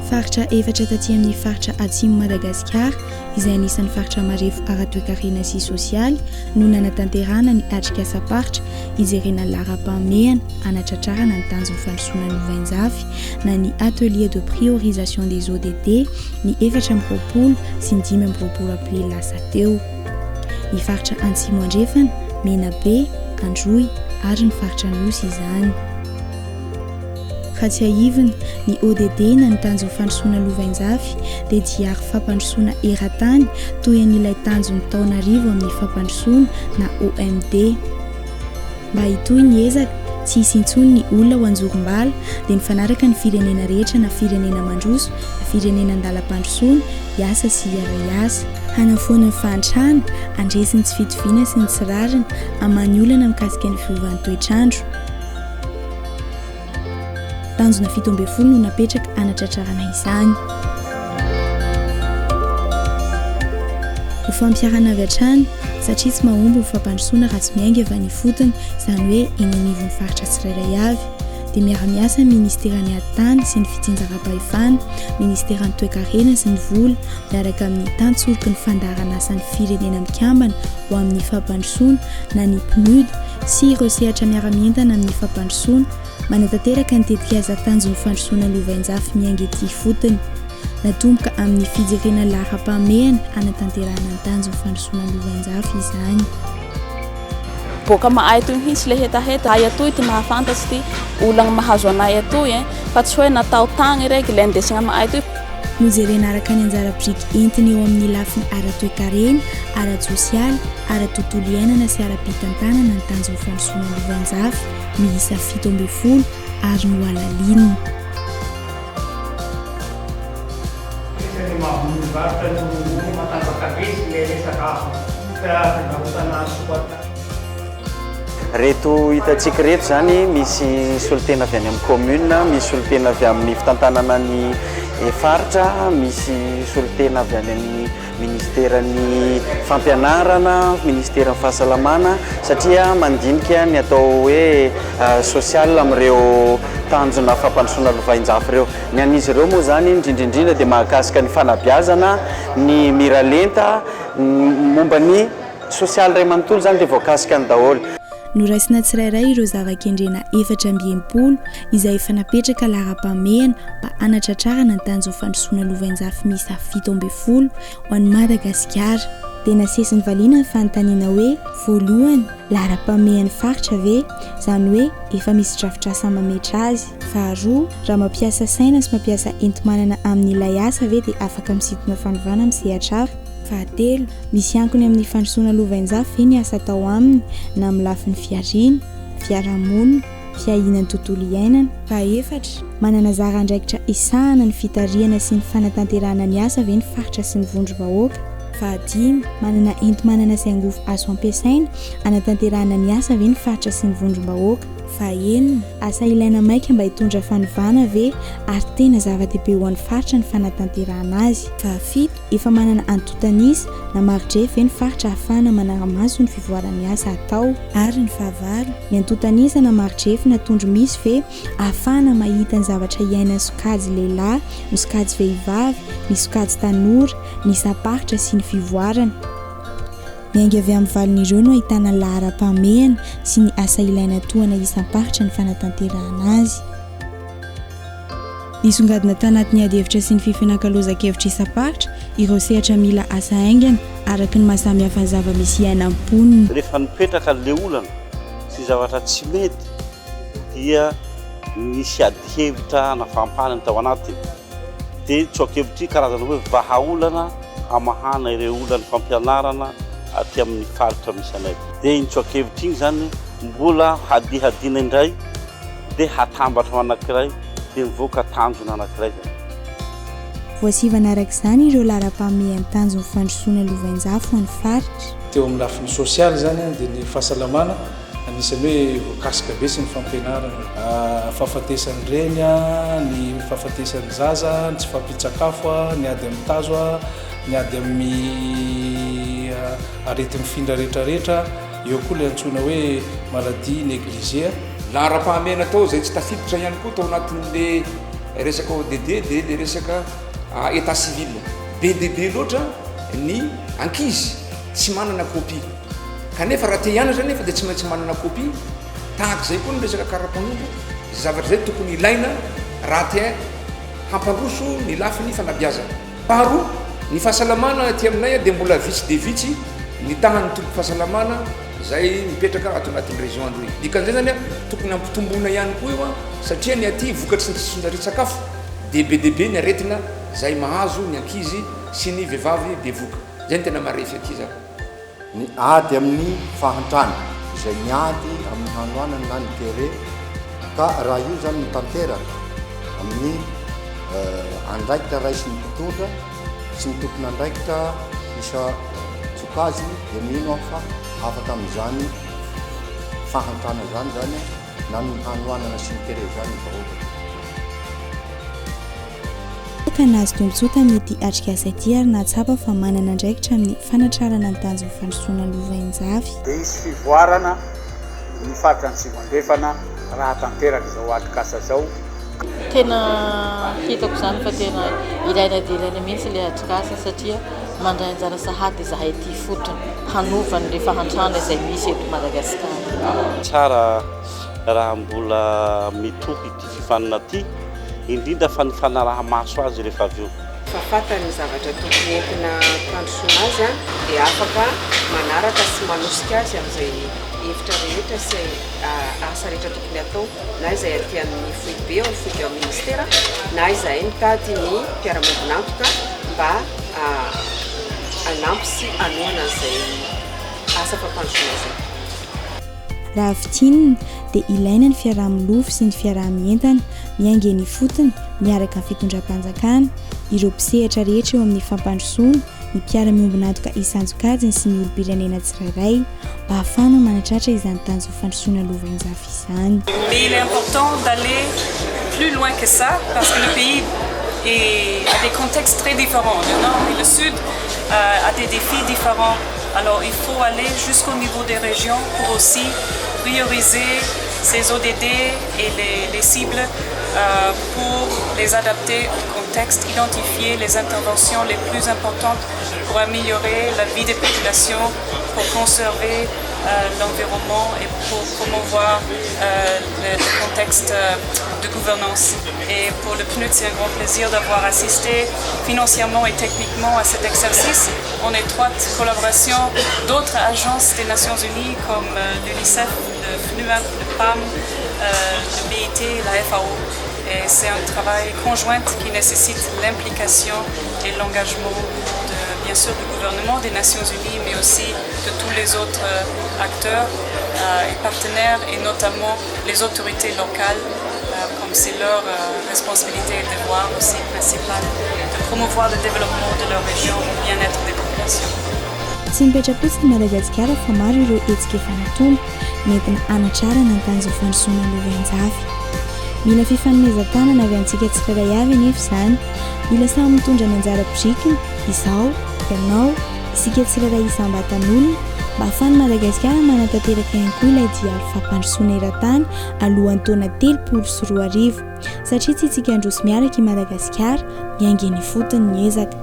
Faritra efatra taty amin'ny faritra atsimo Madagasikara izay anisan'ny faritra marefo ara-toekarena sy sosialy no nanatanterahana ny atrika saparitra ijerena laharam-pahamehana anatratrarana ny tanjon'ny fandrosoana Louvain-Jafy na ny atelier de priorisation des ODD ny 4 sy ny 5 aprily lasa teo. Ny faritra Antsimo Andrefana, Menabe, Androy ary ny faritra Nosy izany. Raha tsy haivina ny ODD na ny tanjon'ny fandrosoana Louvain-Jafy dia diary fampandrosoana eran-tany toy an'ilay tanjon'ny Taonarivo amin'ny fampandrosoana na OMD. Mba hitohy ny ezaka tsy hisy intsony ny olona ho anjorom-bala dia mifanaraka ny firenena rehetra na firenena mandroso na firenena andalam-pandrosoana hiasa sy hiara-hiasa hanafoana ny fahantrana andresin'ny tsy fitoviana sy ny tsirarina hamany olana mikasika ny fiovan'ny toetrandro. Tanjona 17 no napetraka anatratrarana izany. Ho fampiarana avy hatrany satria tsy mahomby ny fampandrosoana raha tsy miainga avy any fotony, izany hoe eny anivon'ny faritra tsirairay avy. Dia miara-miasa ny ministeran'ny adi-tany sy ny fitsinjaram-pahefana, ministeran'ny toe-karena sy ny vola miaraka amin'ny tantsoroky ny fandaharana asan'ny firenena mikambana ho amin'ny fampandrosoana na ny PNUD sy ireo sehatra miara-mientana amin'ny fampandrosoana manatanteraka ny tetikaza tanjon'ny fandrosoana Louvain-Jafy miainga ety fotony. Natomboka amin'ny fijerena laharam-pahamehana anatanterahana ny tanjon'ny fandrosoana Louvain-Jafy izany. Boka mahay toy mihitsy le hetaheta ay atoy ty mahafantatsy ty olana mahazo anay atoy fa tsy hoe natao tagny raiky le andesina mahay toy. Nojerena araka ny anjara biriky entiny eo amin'ny lafiny ara-toe-karena, ara-tsosialy, ara-tontolo iainana sy ara-pitantanana ny tanjon'ny fandrosoana Louvain-Jafy miisa 17 ary no alalinina. Reto hitantsika reto zany misy solitena avy any amin'ny commune, misy solitena avy amin'ny fitantanana ny faritra, misy solitena avy any amin'ny ministeran'ny fampianarana, ministeran'ny fahasalamana satria mandinika ny atao hoe social amin'ireo tanjona fampandrosoana Louvain-Jafy ireo. Ny an'izy ireo moa zany indrindrindrindra dia mahakasika ny fanabeazana, ny miralenta, momba ny social iray manontolo zany dia voakasika ny daholo. Noraisina tsirairay ireo zava-kendrena 420 izay efa napetraka laharam-pahamehana mba anatratrarana ny tanjon'ny fandrosoana Louvain-Jafy miisa 17 ho an'ny Madagasikara. Dia nasesin'ny valiana ny fanontaniana hoe voalohany laharam-pahamehana faritra ve, izany hoe efa misy drafitrasa mametra azy. Faharoa, raha mampiasa saina sy mampiasa enti-manana amin'ilay asa ve dia afaka misintona fanovana amin'ny sehatra hafa. Fahatelo, misy ankony amin'ny fandrosoana Louvain-Jafy ny asa atao aminy na amin'ny lafiny fiariana, fiarahamonina, fiahinany tontolo iainana. Fahaefatra, manana zara andraikitra isahana ny fitariana sy ny fanatanterahana ny asa ve ny faritra sy ny vondrom-bahoaka. Fahadimy, manana enti-manana sy angofo azo ampiasaina anatanterahana ny asa ve ny faritra sy ny vondrom-bahoaka. Fahaenina, asa ilaina maika mba hitondra fanovana ve ary tena zava-dehibe ho an'ny faritra ny fanatanterahana azy. Fahafito, efa manana antotanisa na marindrefy ny faritra ahafahana manara-maso ny fivoaran'ny asa atao. Ary ny fahavalo, ny antotanisa na marindrefy na tondro misy ve ahafahana mahita ny zavatra iainan'ny sokajy lehilahy, ny sokajy vehivavy, ny sokajy tanora, ny saparitra sy ny fivoarana. Miainga avy amin'ny valon'ireo no ahitana ny laharam-pahamehana sy ny asa ilaina tohana isam-paritra ny fanatanterahana azy. Nisongadina tanatin'ny ady-hevitra sy ny fifanankalozan-kevitra isam-paritra ireo sehatra mila asa haingana araka ny mahasamihafa ny zava-misy iaina am-poniny. Rehefa nipetraka le olana sy zavatra tsy mety dia nisy ady-hevitra nafampana tao anatiny. Dia tsoakevitry karazana hoe vahaolana hamahana ireo olana fampianarana aty amin'ny faritra misy anay. Dia iny tsoakevitra iny zany mbola hadihadina indray dia hatambatra anankiray dia mivoaka tanjona anankiray. Voasivana araka izany ireo laharam-pahamehana tanjon'ny fandrosoana Louvain-Jafy ho an'ny faritra. Teo amin'ny lafiny sosialy zany dia ny fahasalamana anisany hoe voakasika be sy ny fampianarana, fahafatesany reny, ny fahafatesany zaza, ny tsy fampitsakafo, ny ady amin'ny tazo, ny ady amin'ny arety mifindra rehetrarehetra, eo koa ilay antsoina hoe maladie négligée. Laharam-pahamehana tao izay tsy tafiditra ihany koa tao anatin'le resaka ODD dia le resaka état civil be deaibe loatra ny ankizy tsy manana copie kanefa raha te hianatra nefa dia tsy maintsy manana copie tahaka izay koa ny resaka karapanondro zavatra zay tokony ilaina raha te hampandroso ny lafiny fanabiaza. Faharoa ny fahasalamana ty aminay dia mbola vitsy dia vitsy ny tahan'ny tompo fahasalamana zay mipetraka ato anatin'ny région androy dikan'izay zany a tokony ampitomboina ihany koa io a satria ny aty vokatry ny tsisonjarin-tsakafo dia be deaibe ny aretina zay mahazo ny ankizy sy ny vehivavy bevoka zay ny tena marefy aty za ny ady amin'ny fahantrana izay miady amin'ny hanoanana na ny tere ka raha io zany mitanteraka amin'ny andraikitra ray sy ny mpitondra sy ny tokony andraikitra isa tsokazy dia mino aho fa afaka amin'izany fahantrana zany zany na ny hanoanana sy ny tere zany vahoaka nazy tombotsota mety atrika asaity ary nahatsapa fa manana andraikitra amin'ny fanatrarana ny tanjony fandrosoana lovainjavy dia isy fivoarana ny faritra ny simandrefana raha tanteraka izao atrikasa zao tena hitako izany fa tena ilaina dia ilaina mihitsy ilay atrikasa satria mandray anjara sahady zahay ty fotony hanovany le fahantrana izay misy eto Madagasikara tsara raha mbola mitohy ity fifanina ty indrindra fa ny fanaraha maso azy rehefa avy eo fa fatany zavatra tokony entina fandrosoana azy a dia afaka manaraka sy manosika azy amin'izay hevitra rehetra sy asa rehetra tokony atao na izay atian'ny foibe ao ny foibe ao ministera na izay mitady ny mpiara-mobinantoka mba anampy sy anoana an'izay asa fampandrosoana zay raha vitinina dia ilaina ny fiaraha-milofo sy ny fiaraha-mientana miaingeny fotony miaraka amin'ny fitondram-panjakana ireo mpisehatra rehetra eo amin'ny fampandrosoana ny mpiara-miombinantoka isanjokajiny sy ny olo-pirenena tsirairay mba ahafana manatratra izany tanjona fandrosoana lovainjafy izany. Mais il est important d'aller plus loin que ça parce que le pays a des contextes très différents. Le nord et le sud a des défis différents. Alors il faut aller jusqu'au niveau des régions pour aussi prioriser ces ODD et les cibles pour les adapter au contexte, identifier les interventions les plus importantes pour améliorer la vie des populations, pour conserver l'environnement et pour promouvoir le contexte de gouvernance. Et pour le PNUD, c'est un grand plaisir d'avoir assisté financièrement et techniquement à cet exercice en étroite collaboration d'autres agences des Nations Unies comme l'UNICEF, le PNUD, le PAM, le BIT, la FAO. Et c'est un travail conjoint qui nécessite l'implication et l'engagement bien sûr du gouvernement des Nations Unies, mais aussi de tous les autres acteurs et partenaires, et notamment les autorités locales, comme c'est leur responsabilité et devoir aussi principal de promouvoir le développement de leur région, le bien-être des populations. Tsy mipetrapotsiny Madagasikara fa maro ireo hetsika efa natombo nentina hanatrarana ny tanjona fandrosoana lovainjafy. Mila fifanomezan-tanana avy antsika tsirairay avy anefa izany. Mila samy mitondra ny anjara pirikiny, izaho, ianao, isika tsirairay isam-batan'olona mba ahafahan'ny Madagasikara manatanteraka ihany koa ilay dialo fampandrosoana eran-tany alohan'ny taona 2024 satria tsy isika androso miaraka i Madagasikara miainga ny fotony ny ezaka.